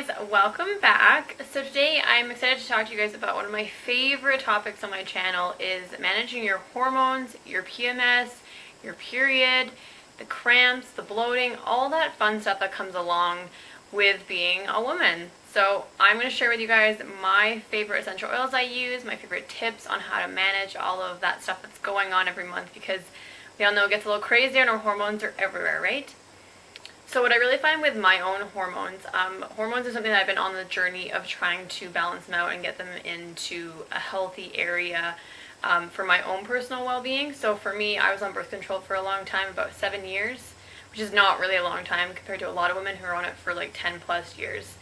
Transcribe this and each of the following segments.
guys, welcome back. So today I'm excited to talk to you guys about one of my favorite topics on my channel is managing your hormones, your PMS, your period, the cramps, the bloating, all that fun stuff that comes along with being a woman. So I'm going to share with you guys my favorite essential oils I use, my favorite tips on how to manage all of that stuff that's going on every month, because we all know it gets a little crazy and our hormones are everywhere, right? So what I really find with my own hormones, hormones is something that I've been on the journey of trying to balance them out and get them into a healthy area for my own personal well-being. So for me, I was on birth control for a long time, about 7 years, which is not really a long time compared to a lot of women who are on it for like 10 plus years.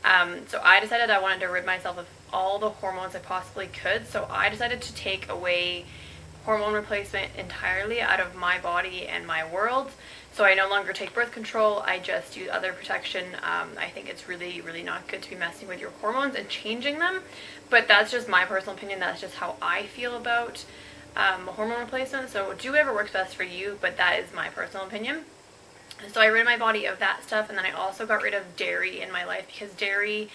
So I decided I wanted to rid myself of all the hormones I possibly could. So I decided to take away hormone replacement entirely out of my body and my world. So I no longer take birth control, I just use other protection. I think it's really, really not good to be messing with your hormones and changing them, but that's just my personal opinion. That's just how I feel about hormone replacement. So do whatever works best for you, but that is my personal opinion. So I rid my body of that stuff, and then I also got rid of dairy in my life, because dairy,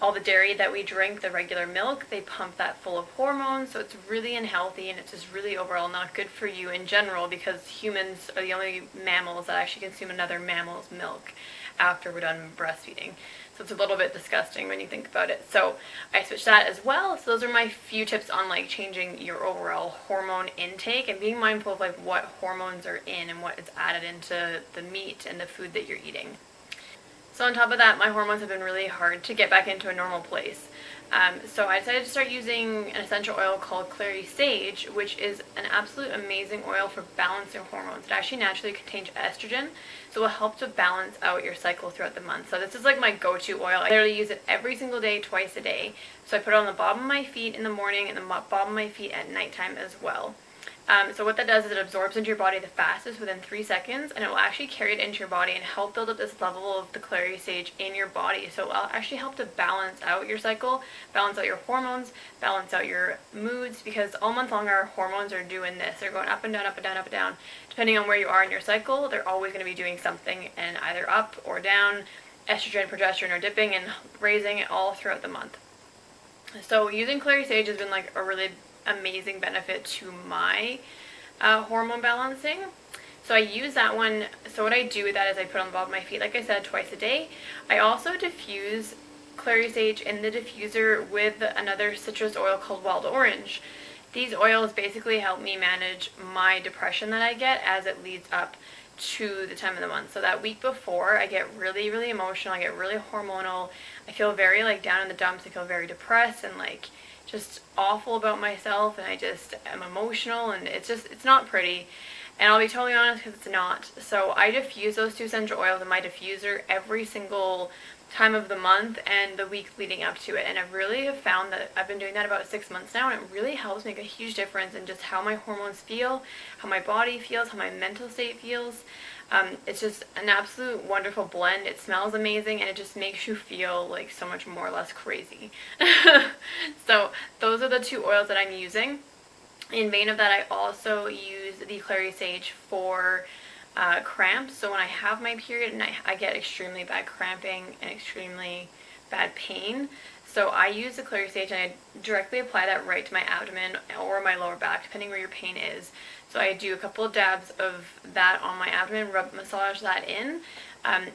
all the dairy that we drink, the regular milk, they pump that full of hormones, so it's really unhealthy, and it's just really overall not good for you in general, because humans are the only mammals that actually consume another mammal's milk after we're done breastfeeding. So it's a little bit disgusting when you think about it. So I switched that as well. So those are my few tips on like changing your overall hormone intake and being mindful of like what hormones are in and what is added into the meat and the food that you're eating. So on top of that, my hormones have been really hard to get back into a normal place. So I decided to start using an essential oil called Clary Sage, which is an absolute amazing oil for balancing hormones. It actually naturally contains estrogen, so it will help to balance out your cycle throughout the month. So this is like my go-to oil. I literally use it every single day, twice a day. So I put it on the bottom of my feet in the morning and the bottom of my feet at nighttime as well. So what that does is it absorbs into your body the fastest within 3 seconds, and it will actually carry it into your body and help build up this level of the Clary Sage in your body. So it will actually help to balance out your cycle, balance out your hormones, balance out your moods, because all month long our hormones are doing this. They're going up and down, up and down, up and down. Depending on where you are in your cycle, they're always going to be doing something, and either up or down, estrogen, progesterone are dipping and raising it all throughout the month. So using Clary Sage has been like a really amazing benefit to my hormone balancing. So I use that one. So what I do with that is I put it on the bottom of my feet, like I said, twice a day. I also diffuse Clary Sage in the diffuser with another citrus oil called Wild Orange. These oils basically help me manage my depression that I get as it leads up to the time of the month. So that week before, I get really, really emotional, I get really hormonal, I feel very like down in the dumps, I feel very depressed and like just awful about myself, and I just am emotional, and it's not pretty, and I'll be totally honest, because it's not. So I diffuse those two essential oils in my diffuser every single time of the month and the week leading up to it, and I really have found that I've been doing that about 6 months now, and it really helps make a huge difference in just how my hormones feel, how my body feels, how my mental state feels. It's just an absolute wonderful blend. It smells amazing, and it just makes you feel like so much more or less crazy. So those are the two oils that I'm using. In vain of that, I also use the Clary Sage for cramps. So when I have my period and I get extremely bad cramping and extremely bad pain, so I use the Clary Sage and I directly apply that right to my abdomen or my lower back, depending where your pain is. So I do a couple of dabs of that on my abdomen, massage that in.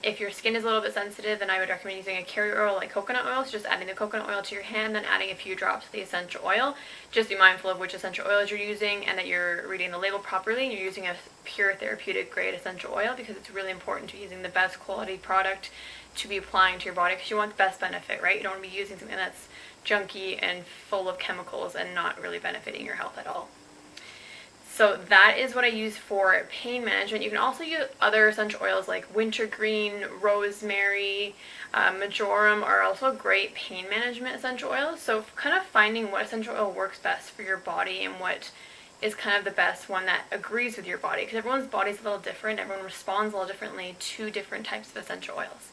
If your skin is a little bit sensitive, then I would recommend using a carrier oil like coconut oil. So just adding the coconut oil to your hand, then adding a few drops of the essential oil. Just be mindful of which essential oils you're using and that you're reading the label properly and you're using a pure therapeutic grade essential oil, because it's really important to be using the best quality product to be applying to your body, because you want the best benefit, right? You don't want to be using something that's junky and full of chemicals and not really benefiting your health at all. So that is what I use for pain management. You can also use other essential oils like wintergreen, rosemary, marjoram are also great pain management essential oils. So kind of finding what essential oil works best for your body and what is kind of the best one that agrees with your body, because everyone's body is a little different. Everyone responds a little differently to different types of essential oils.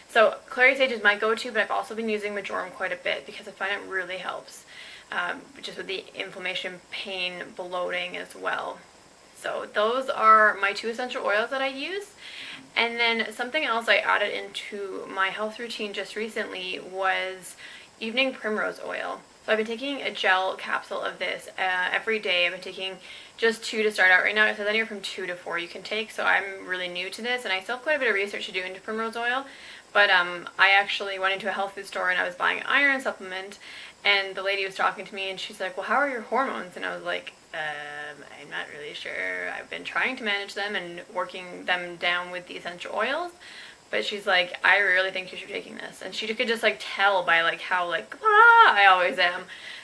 So Clary Sage is my go-to, but I've also been using marjoram quite a bit because I find it really helps. Just with the inflammation, pain, bloating as well. So those are my 2 essential oils that I use. And then something else I added into my health routine just recently was evening Primrose Oil. So I've been taking a gel capsule of this every day. I've been taking just 2 to start out. Right now it says anywhere from 2 to 4 you can take, so I'm really new to this, and I still have quite a bit of research to do into Primrose Oil. But I actually went into a health food store and I was buying an iron supplement, and the lady was talking to me and she's like, well, how are your hormones? And I was like, I'm not really sure. I've been trying to manage them and working them down with the essential oils. But she's like, I really think you should be taking this. And she could just like tell by like how like, I always am.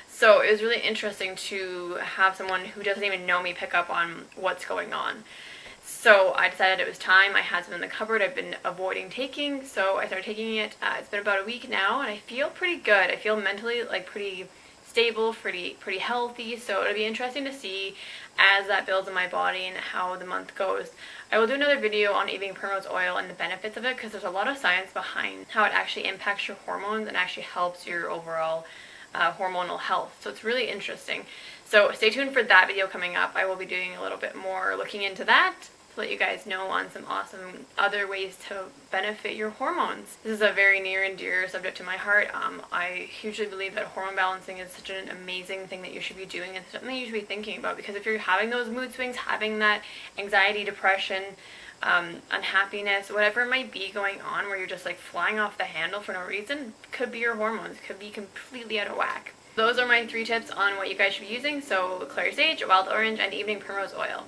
So it was really interesting to have someone who doesn't even know me pick up on what's going on. So I decided it was time. I had some in the cupboard I've been avoiding taking, so I started taking it. It's been about a week now, and I feel pretty good. I feel mentally like pretty stable, pretty healthy, so it'll be interesting to see as that builds in my body and how the month goes. I will do another video on evening Primrose Oil and the benefits of it, because there's a lot of science behind how it actually impacts your hormones and actually helps your overall hormonal health. So it's really interesting. So stay tuned for that video coming up. I will be doing a little bit more looking into that to let you guys know on some awesome other ways to benefit your hormones. This is a very near and dear subject to my heart. I hugely believe that hormone balancing is such an amazing thing that you should be doing and something you should be thinking about, because if you're having those mood swings, having that anxiety, depression, unhappiness, whatever it might be going on where you're just like flying off the handle for no reason, could be your hormones, could be completely out of whack. Those are my 3 tips on what you guys should be using. So Clary Sage, Wild Orange, and evening Primrose Oil.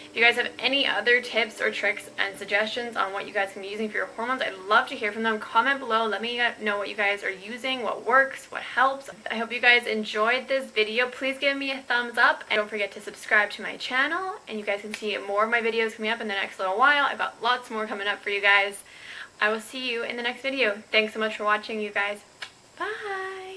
If you guys have any other tips or tricks and suggestions on what you guys can be using for your hormones, I'd love to hear from them. Comment below. Let me know what you guys are using, what works, what helps. I hope you guys enjoyed this video. Please give me a thumbs up, and don't forget to subscribe to my channel, and you guys can see more of my videos coming up in the next little while. I've got lots more coming up for you guys. I will see you in the next video. Thanks so much for watching, you guys. Bye!